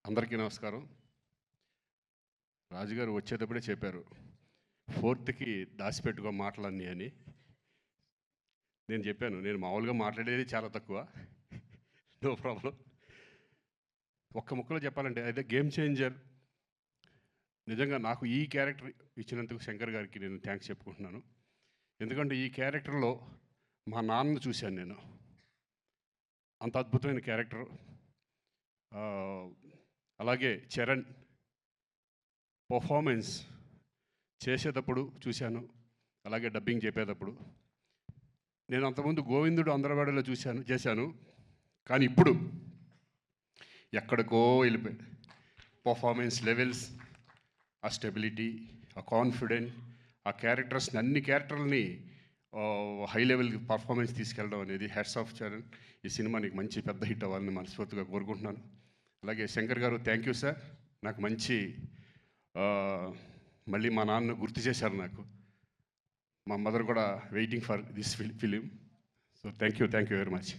అందరికీ నమస్కారం. రాజుగారు వచ్చేటప్పుడే చెప్పారు, 4థ్‌కి దాచిపెట్టుకో మాటలన్నీ అని. నేను చెప్పాను, నేను మామూలుగా మాట్లాడేది చాలా తక్కువ. No problem. ఒక్క ముక్కలో చెప్పాలంటే అదే గేమ్ చేంజర్. నిజంగా నాకు ఈ క్యారెక్టర్ ఇచ్చినందుకు శంకర్ గారికి నేను థ్యాంక్స్ చెప్పుకుంటున్నాను. ఎందుకంటే ఈ క్యారెక్టర్లో మా నాన్నను చూశాను నేను. అంత అద్భుతమైన క్యారెక్టర్. అలాగే చరణ్ పర్ఫార్మెన్స్ చేసేటప్పుడు చూశాను, అలాగే డబ్బింగ్ చెప్పేటప్పుడు. నేను అంతకుముందు గోవిందుడు అందరవాడిలో చేశాను, కానీ ఇప్పుడు ఎక్కడికో వెళ్ళిపోయాడు. పర్ఫార్మెన్స్ లెవెల్స్, ఆ స్టెబిలిటీ, ఆ కాన్ఫిడెంట్, ఆ క్యారెక్టర్స్ని అన్ని క్యారెక్టర్లని హై లెవెల్ పర్ఫార్మెన్స్ తీసుకెళ్ళడం అనేది హ్యాట్స్ ఆఫ్ చరణ్. ఈ సినిమా నీకు మంచి పెద్ద హిట్ అవ్వాలని మనస్ఫూర్తిగా కోరుకుంటున్నాను. అలాగే శంకర్ గారు థ్యాంక్ యూ సార్. నాకు మంచి మళ్ళీ మా నాన్న గుర్తు చేశారు నాకు. మా మదర్ కూడా waiting for this film. So thank you very much.